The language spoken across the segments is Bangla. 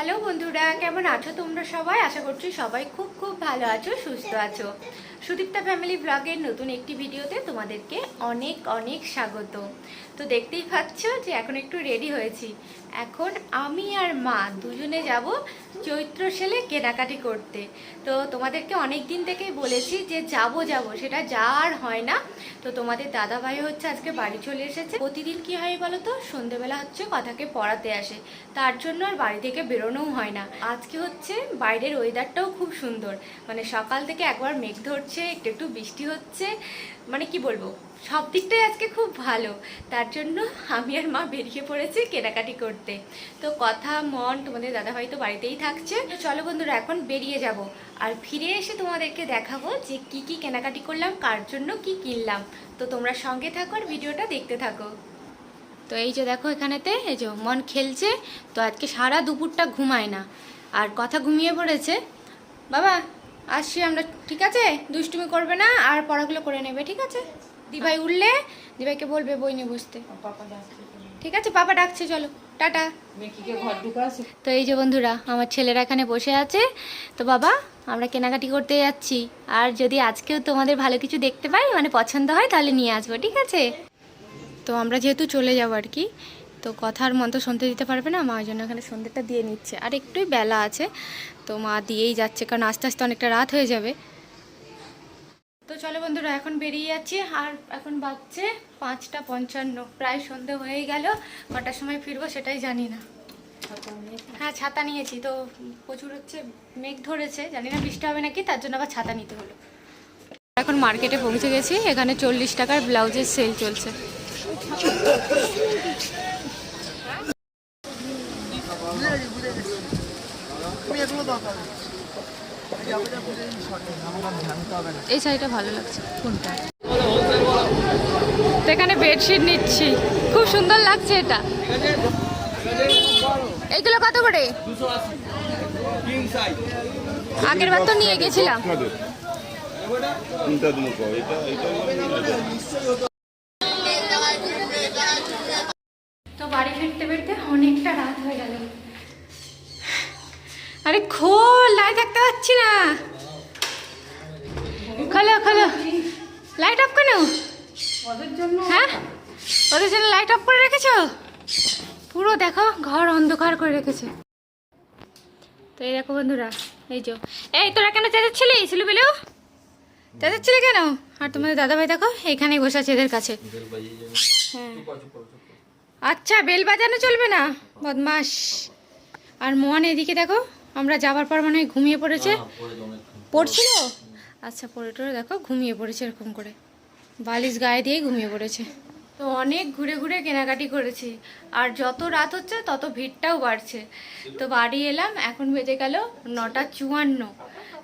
হ্যালো বন্ধুরা, কেমন আছো তোমরা সবাই? আশা করছি সবাই খুব খুব ভালো আছো, সুস্থ আছো। সুদীপ্তা ফ্যামিলি ব্লগের নতুন একটি ভিডিওতে তোমাদেরকে অনেক অনেক স্বাগত। তো দেখতেই পাচ্ছ যে এখন একটু রেডি হয়েছি। এখন আমি আর মা দুজনে যাব চৈত্র সেলে কেনাকাটি করতে। তো তোমাদেরকে অনেক দিন থেকেই বলেছি যে যাব সেটা যা আর হয় না। তো তোমাদের দাদা ভাই হচ্ছে আজকে বাড়ি চলে এসেছে। প্রতিদিন কি হয় বলো তো, সন্ধেবেলা হচ্ছে কথাকে পড়াতে আসে, তার জন্য আর বাড়ি থেকে বেরোনোও হয় না। আজকে হচ্ছে বাইরের ওয়েদারটাও খুব সুন্দর, মানে সকাল থেকে একবার মেঘ ধরছে, একটু একটু বৃষ্টি হচ্ছে, মানে কি বলবো, সব দিকটাই আজকে খুব ভালো। তার জন্য আমি আর মা বেরিয়ে পড়েছি কেনাকাটি করতে। তো কথা মন তোমাদের দাদাভাই তো বাড়িতেই থাকছে। তো চলো বন্ধুরা, এখন বেরিয়ে যাব, আর ফিরে এসে তোমাদেরকে দেখাবো যে কি কি কেনাকাটি করলাম, কার জন্য কি কিনলাম। তো তোমরা সঙ্গে থাকো আর ভিডিওটা দেখতে থাকো। তো এই যে দেখো, এখানেতে এই যে মন খেলছে। তো আজকে সারা দুপুরটা ঘুমায় না, আর কথা ঘুমিয়ে পড়েছে। বাবা আসছি আমরা, ঠিক আছে? দুষ্টুমি করবে না, আর পড়াগুলো করে নেবে, ঠিক আছে? দিভাই উঠলে দিভাইকে বলবে বই নিয়ে বসতে, ঠিক আছে? পাপা ডাকছে, চলো টাটা। তো এই যে বন্ধুরা, আমার ছেলেরা এখানে বসে আছে। তো বাবা, আমরা কেনাকাটি করতে যাচ্ছি, আর যদি আজকেও তোমাদের ভালো কিছু দেখতে পাই, মানে পছন্দ হয়, তাহলে নিয়ে আসবো, ঠিক আছে? তো আমরা যেহেতু চলে যাবো আর কি, তো কথার মন তো শুনতে দিতে পারবে না, মা ওই জন্য এখানে সন্ধ্যেটা দিয়ে নিচ্ছে। আর একটুই বেলা আছে, তো মা দিয়েই যাচ্ছে, কারণ আস্তে আস্তে অনেকটা রাত হয়ে যাবে। তো চলো বন্ধুরা, এখন বেরিয়ে যাচ্ছি। আর এখন বাজছে 5:55, প্রায় সন্ধে হয়েই গেল। কটার সময় ফিরবো সেটাই জানি না। হ্যাঁ, ছাতা নিয়েছি। তো প্রচুর হচ্ছে মেঘ ধরেছে, জানি না বৃষ্টি হবে নাকি, তার জন্য আবার ছাতা নিতে হলো। এখন মার্কেটে পৌঁছে গেছি, এখানে 40 টাকার ব্লাউজের সেল চলছে। এই শাড়িটা ভালো লাগছে। কোনটা? তো এখানে বেডশিট নিচ্ছি, খুব সুন্দর লাগছে এটা। এইগুলো কত করে? আগের বার তো নিয়ে গেছিলাম। তো বাড়ি ফিরতে ফিরতে অনেকটা রাত হয়ে গেল। আরে খোল, লাইট থাকতে পারছি না। খোলো খোলো, লাইট অফ কেন? হ্যাঁ, ওদের জন্য লাইট অফ করে রেখেছো? পুরো দেখো ঘর অন্ধকার করে রেখেছে। তো এই দেখো বন্ধুরা, এই যে, এই তোরা কেন চেঁচাচ্ছিলি? ছিল বেলেও চেঁচাচ্ছিলি কেন? আর তোমাদের দাদাভাই দেখো এইখানেই বসে আছে এদের কাছে। হ্যাঁ, আচ্ছা, বেল বাজানো চলবে না, বদমাস। আর মোহন এদিকে দেখো, আমরা যাবার পর মনে হয় ঘুমিয়ে পড়েছে। পড়ছিল? আচ্ছা, পড়ে টরে দেখো ঘুমিয়ে পড়েছে এরকম করে, বালিশ গায়ে দিয়েই ঘুমিয়ে পড়েছে। তো অনেক ঘুরে ঘুরে কেনাকাটি করেছি, আর যত রাত হচ্ছে তত ভিড়টাও বাড়ছে। তো বাড়ি এলাম, এখন বেজে গেল 9:54।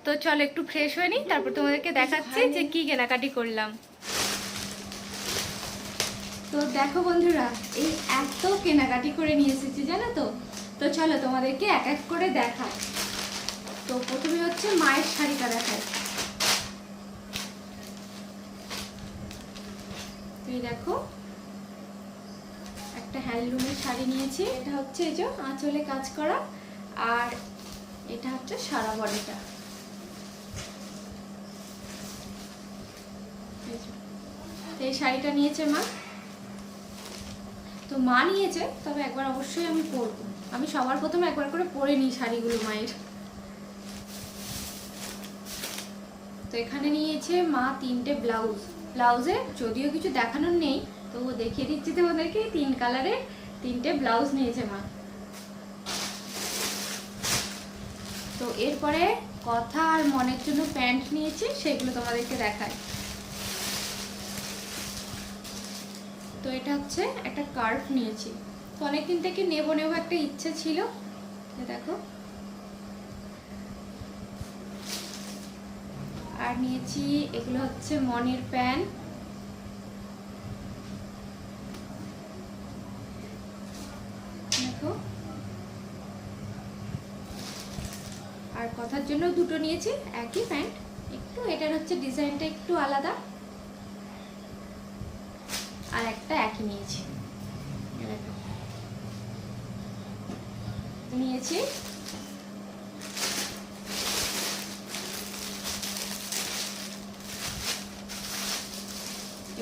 তো চলো একটু ফ্রেশ হয়ে নিই, তারপর তোমাদেরকে দেখাচ্ছি যে কি কেনাকাটি করলাম। তো দেখো বন্ধুরা, এই এত কেনাকাটি করে নিয়ে এসেছি, জানো তো? তো চলো তোমাদেরকে এক এক করে দেখাই। তো প্রথমে হচ্ছে মায়ের শাড়িটা দেখাই। এই দেখো, একটা হ্যান্ডলুমের শাড়ি নিয়েছি। এটা হচ্ছে এই যে আঁচলে কাজ করা, আর এটা হচ্ছে সারা বডিটা। এই শাড়িটা নিয়েছে মা। তো মা নিয়েছে, তবে একবার অবশ্যই আমি পরবো। আমি সবার প্রথমে একবার করে পরে নিই শাড়িগুলো মায়ের। তো এখানে নিয়েছে মা 3টে ব্লাউজ। ব্লাউজে যদিও কিছু দেখানোর নেই, তো দেখিয়ে দিচ্ছি তোমাদেরকে। 3 কালারের 3টে ব্লাউজ নিয়েছে মা। তো এরপরে কথা আর মনের জন্য প্যান্ট নিয়েছি, সেগুলো তোমাদেরকে দেখায়। তো এটা হচ্ছে একটা কার্ভ নিয়েছি, তো অনেকদিন থেকে নেবো একটা ইচ্ছে ছিল। দেখো, আর নিয়েছি এগুলো হচ্ছে মনের প্যান্ট। দেখো, আর কথার জন্য দুটো নিয়েছি, একই প্যান্ট, একটু এটার হচ্ছে ডিজাইনটা একটু আলাদা, আর একটা একই নিয়েছি। নিয়েছি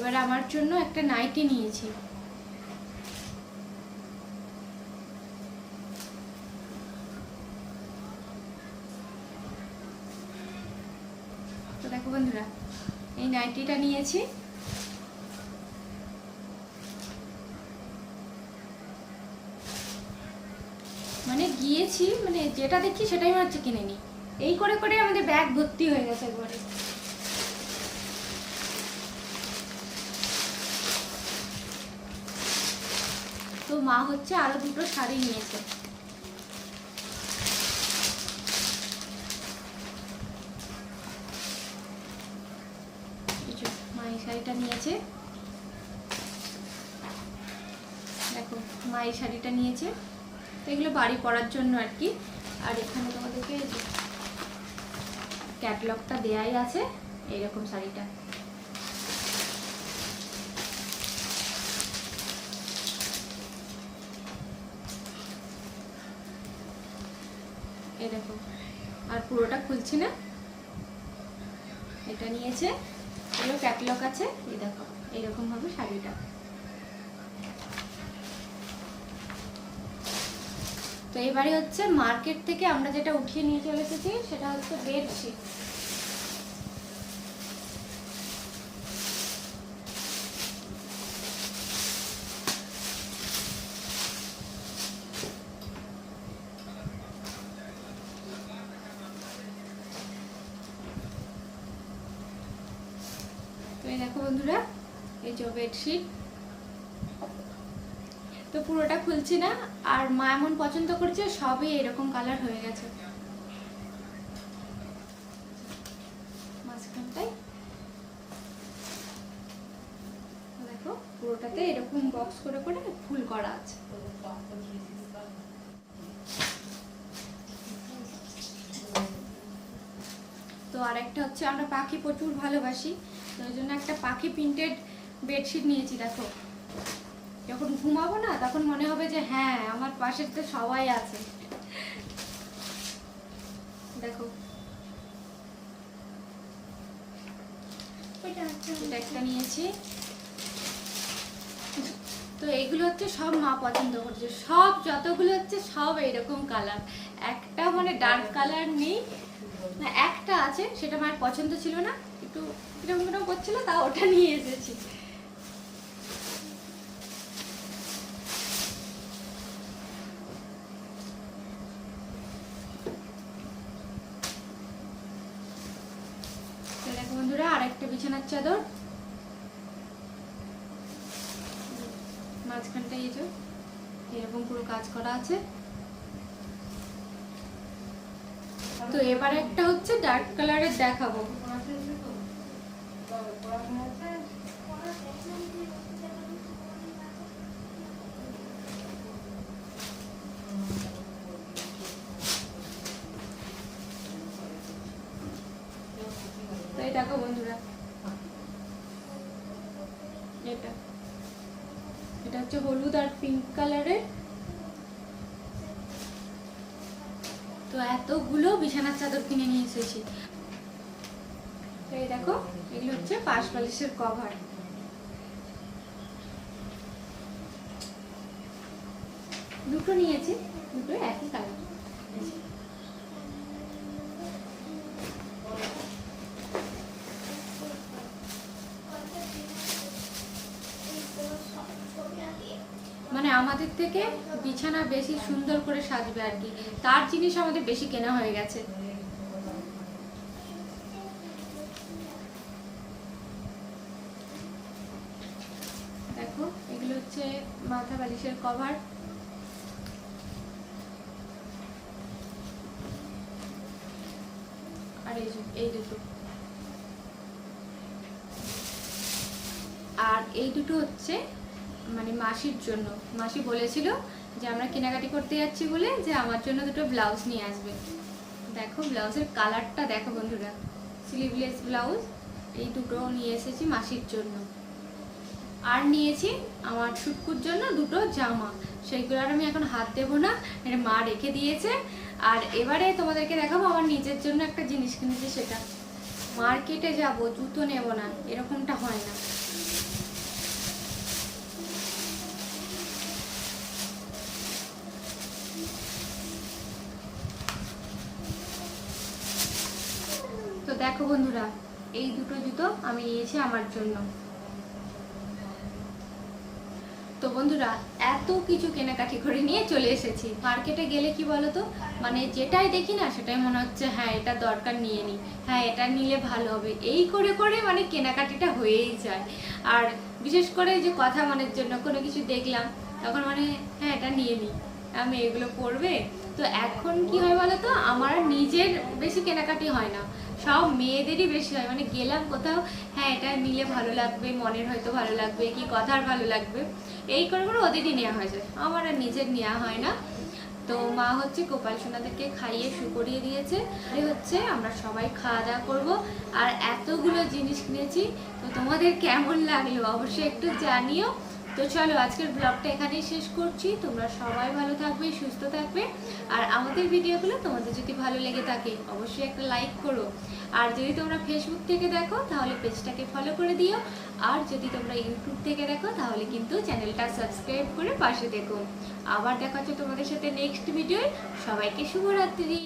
এবার আমার জন্য একটা নাইটি নিয়েছি। তো দেখো বন্ধুরা, এই নাইটিটা নিয়েছি। মানে গিয়েছি, মানে যেটা দেখছি সেটাই মনে হচ্ছে কিনে নি। এই করে করে আমাদের ব্যাগ ভর্তি হয়ে গেছে একবারে। তো মা হচ্ছে আরো দুটো শাড়ি নিয়েছে। মা এই শাড়িটা নিয়েছে, দেখো মা এই শাড়িটা নিয়েছে। তো এগুলো বাড়ি পরার জন্য আর কি। আর এখানে তোমাদেরকে ক্যাটালগটা দেয়াই আছে, এইরকম শাড়িটা। এই দেখো, আর পুরোটা খুলছি না, এটা নিয়েছে, এগুলো ক্যাটালগ আছে। এই দেখো এইরকম ভাবে শাড়িটা। তো এবারে হচ্ছে মার্কেট থেকে আমরা যেটা উঠিয়ে নিয়ে চলে এসেছি সেটা হচ্ছে বেডশিট। তো এই দেখো বন্ধুরা, এই যে বেডশিট। তো পুরোটা খুলছি না, আর মা এমন পছন্দ করছে সবই এরকম কালার হয়ে গেছে। মাঝখানটায় দেখো পুরোটাতে এরকম বক্স করে করে ফুল করা আছে। তো আরেকটা হচ্ছে, আমরা পাখি প্রচুর ভালোবাসি, তো ওই জন্য একটা পাখি প্রিন্টেড বেডশিট নিয়েছি। দেখো যখন ঘুমাবো না তখন মনে হবে যে হ্যাঁ আমার পাশে তো সবাই আছে। দেখো এটা একটা নিয়েছি। তো এইগুলো হচ্ছে সব মা পছন্দ করছে, সব যতগুলো হচ্ছে সব এইরকম কালার, একটা মানে ডার্ক কালার নেই। না একটা আছে, সেটা মায়ের পছন্দ ছিল না, একটু কিরকম কিরকম করছিল, তা ওটা নিয়ে এসেছি। দেখো বন্ধুরা, আরেকটা বিছানার চাদর, মাঝখানটা এই যে এরকম পুরো কাজ করা আছে। তো এবার একটা হচ্ছে ডার্ক কালারের দেখাবো। তো এই দেখো বন্ধুরা, এটা এটা হচ্ছে হলুদ আর পিঙ্ক কালারের। তো এতগুলো বিছানার চাদর কিনে নিয়ে এসেছি। তো এই দেখো, এগুলো হচ্ছে পাশ বালিশের কভার। দুটো নিয়েছি, দুটো একই কালার। মানে আমাদের থেকে বিছানা বেশি সুন্দর করে সাজবে আর কি, তার জিনিস আমাদের বেশি কেনা হয়ে গেছে। দেখো এগুলো হচ্ছে মাথা বালিশের কভার। আর এই দুটো, আর এই দুটো হচ্ছে মানে মাসির জন্য। মাসি বলেছিল যে আমরা কেনাকাটি করতে যাচ্ছি বলে যে আমার জন্য দুটো ব্লাউজ নিয়ে আসবে। দেখো ব্লাউজের কালারটা দেখো বন্ধুরা, স্লিভলেস ব্লাউজ। এই দুটো নিয়ে এসেছি মাসির জন্য। আর নিয়েছি আমার শুটকুর জন্য দুটো জামা, সেইগুলো আর আমি এখন হাত দেবো না, এটা মা রেখে দিয়েছে। আর এবারে তোমাদেরকে দেখাবো আমার নিজের জন্য একটা জিনিস কিনেছি, সেটা মার্কেটে যাব জুতো নেব না, এরকমটা হয় না। দেখো বন্ধুরা, এই দুটো জুতো আমি নিয়েছি আমার জন্য। তো বন্ধুরা, এত কিছু কেনাকাটি করে নিয়ে চলে এসেছি। মার্কেটে গেলে কি বলতো, মানে যেটাই দেখি না সেটাই মনে হচ্ছে হ্যাঁ এটা দরকার, নিয়ে নিই, হ্যাঁ এটা নিলে ভালো হবে, এই করে করে মানে কেনাকাটিটা হয়েই যায়। আর বিশেষ করে যে কথা মনের জন্য কোনো কিছু দেখলাম, তখন মানে হ্যাঁ এটা নিয়ে নিই, আমি এগুলো পরবে। তো এখন কি হয় বলতো, আমার নিজের বেশি কেনাকাটি হয় না, সব মেয়েদেরই বেশি হয়। মানে গেলাম কোথাও, হ্যাঁ এটা নিলে ভালো লাগবে, মনের হয়তো ভালো লাগবে, কি কথার ভালো লাগবে, এই করে করে ওদেরই নেওয়া হয়ে যায়, আমার আর নিজের নেওয়া হয় না। তো মা হচ্ছে গোপাল সোনাদেরকে খাইয়ে শুকরিয়ে দিয়েছে, হচ্ছে আমরা সবাই খাওয়া দাওয়া করবো। আর এতগুলো জিনিস কিনেছি, তো তোমাদের কেমন লাগলো অবশ্যই একটু জানিও। তো চলো আজকের ব্লগটা এখানেই শেষ করছি। তোমরা সবাই ভালো থাকবে, সুস্থ থাকবে। আর আমাদের ভিডিওগুলো তোমাদের যদি ভালো লেগে থাকে অবশ্যই একটা লাইক করো। আর যদি তোমরা ফেসবুক থেকে দেখো তাহলে পেজটাকে ফলো করে দিও। আর যদি তোমরা ইউটিউব থেকে দেখো তাহলে কিন্তু চ্যানেলটা সাবস্ক্রাইব করে পাশে দেখো। আবার দেখা হচ্ছে তোমাদের সাথে নেক্সট ভিডিওয়। সবাইকে শুভরাত্রি।